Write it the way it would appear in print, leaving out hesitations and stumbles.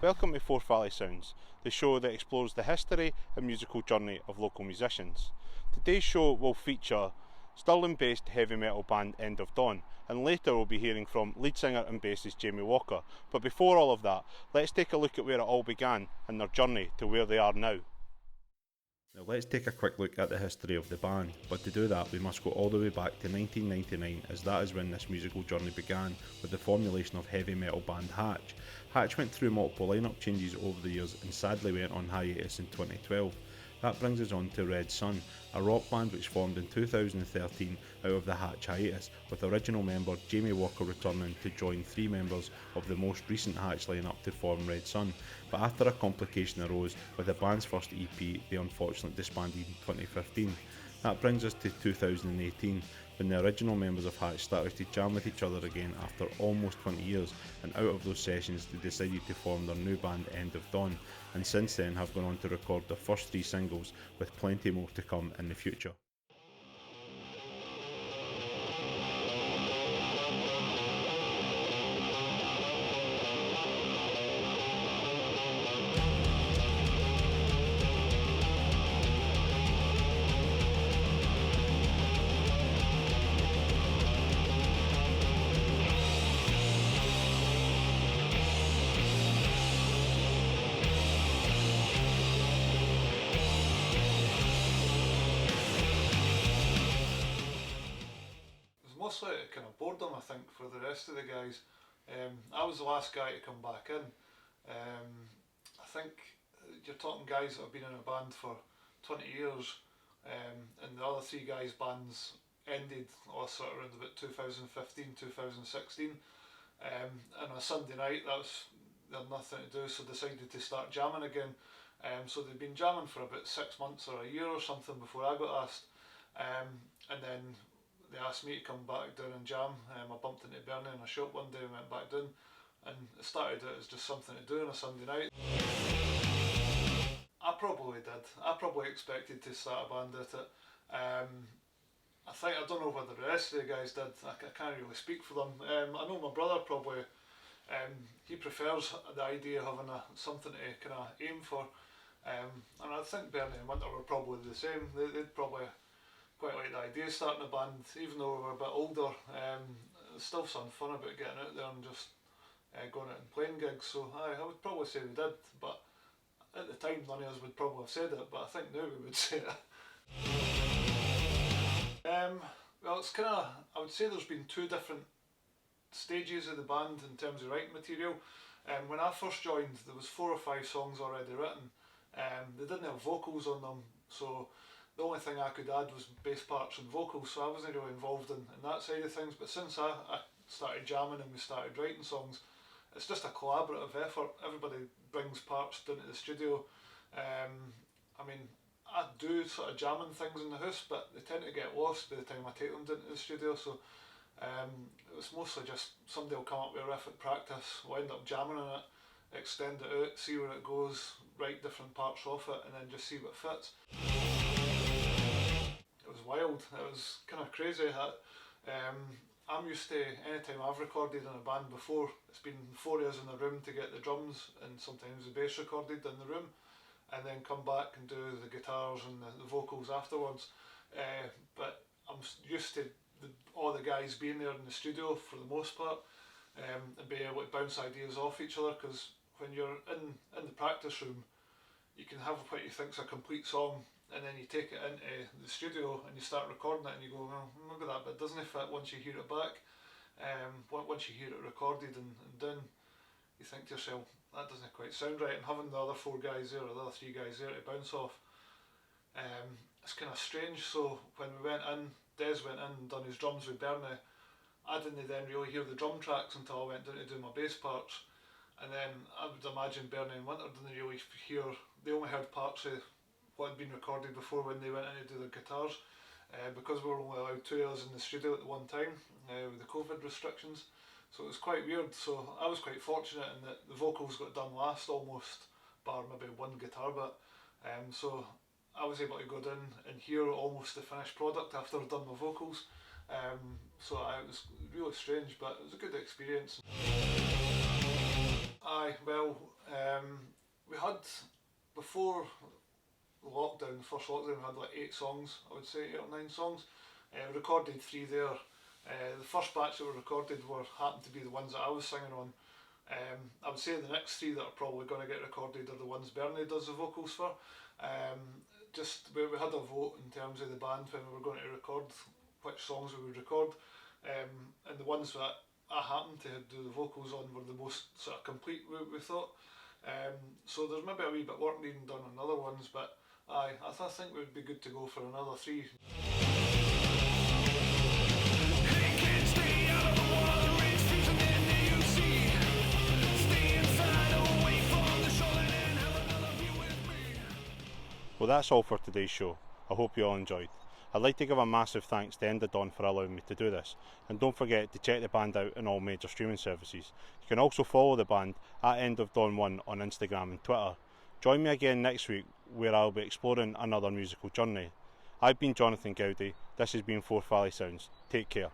Welcome to Forth Valley Sounds, the show that explores the history and musical journey of local musicians. Today's show will feature Stirling-based heavy metal band End of Dawn, and later we'll be hearing from lead singer and bassist Jamie Walker. But before all of that, let's take a look at where it all began and their journey to where they are now. Now let's take a quick look at the history of the band, but to do that we must go all the way back to 1999, as that is when this musical journey began with the formulation of heavy metal band Hatch. Hatch went through multiple lineup changes over the years and sadly went on hiatus in 2012. That brings us on to Red Sun, a rock band which formed in 2013 out of the Hatch hiatus, with original member Jamie Walker returning to join three members of the most recent Hatch lineup to form Red Sun. But after a complication arose with the band's first EP, they unfortunately disbanded in 2015. That brings us to 2018, when the original members of Hatch started to jam with each other again after almost 20 years, and out of those sessions they decided to form their new band End of Dawn, and since then have gone on to record their first three singles, with plenty more to come in the future. Mostly out of kind of boredom, I think, for the rest of the guys. I was the last guy to come back in. I think you're talking guys that have been in a band for 20 years, and the other three guys' bands ended sort of around about 2015, 2016. And on a Sunday night, they had nothing to do, so decided to start jamming again. So they'd been jamming for about 6 months or a year or something before I got asked. And then they asked me to come back down and jam. I bumped into Bernie in a shop one day and went back down, and it started out as just something to do on a Sunday night. I probably did. I probably expected to start a band at it. I don't know whether the rest of the guys did. I can't really speak for them. I know my brother probably, he prefers the idea of having something to kind of aim for. And I think Bernie and Winter were probably the same. They'd probably quite like the idea of starting a band, even though we were a bit older. There's still some fun about getting out there and just going out and playing gigs, so I would probably say we did, but at the time none of us would probably have said it, but I think now we would say it. Well, it's kind of, I would say there's been two different stages of the band in terms of writing material. When I first joined, there was 4 or 5 songs already written. They didn't have vocals on them, so the only thing I could add was bass parts and vocals, so I wasn't really involved in that side of things. But since I started jamming and we started writing songs, it's just a collaborative effort. Everybody brings parts down to the studio. I mean, I do sort of jamming things in the house, but they tend to get lost by the time I take them down to the studio, so it was mostly just somebody will come up with a riff at practice, we'll end up jamming on it, extend it out, see where it goes, write different parts off it, and then just see what fits. It was wild, it was kind of crazy. I'm used to, anytime I've recorded in a band before, it's been 4 years in the room to get the drums and sometimes the bass recorded in the room, and then come back and do the guitars and the vocals afterwards. But I'm used to all the guys being there in the studio for the most part, and being able to bounce ideas off each other, because when you're in the practice room, you can have what you think's a complete song, and then you take it into the studio and you start recording it and you go, well, maybe that bit doesn't fit once you hear it back. Once you hear it recorded and done, you think to yourself, that doesn't quite sound right, and having the other 4 guys there or the other 3 guys there to bounce off, it's kind of strange. So when we went in, Des went in and done his drums with Bernie, I didn't then really hear the drum tracks until I went down to do my bass parts. And then I would imagine Bernie and Winter didn't really hear, they only heard parts of what had been recorded before when they went in to do their guitars, because we were only allowed 2 hours in the studio at the one time with the COVID restrictions. So it was quite weird. So I was quite fortunate in that the vocals got done last almost, bar maybe one guitar bit. So I was able to go down and hear almost the finished product after I'd done my vocals. It was really strange, but it was a good experience. We had, before lockdown, first lockdown, we had like 8 songs, I would say, 8 or 9 songs. We recorded 3 there. The first batch that were recorded happened to be the ones that I was singing on. I would say the next 3 that are probably going to get recorded are the ones Bernie does the vocals for. We had a vote in terms of the band when we were going to record which songs we would record, and the ones that I happened to do the vocals on were the most sort of complete, we thought. So there's maybe a wee bit work needing done on other ones, but I think we would be good to go for another 3. Well, that's all for today's show. I hope you all enjoyed. I'd like to give a massive thanks to End of Dawn for allowing me to do this, and don't forget to check the band out on all major streaming services. You can also follow the band at End of Dawn 1 on Instagram and Twitter. Join me again next week where I'll be exploring another musical journey. I've been Jonathan Gowdy, this has been Forth Valley Sounds. Take care.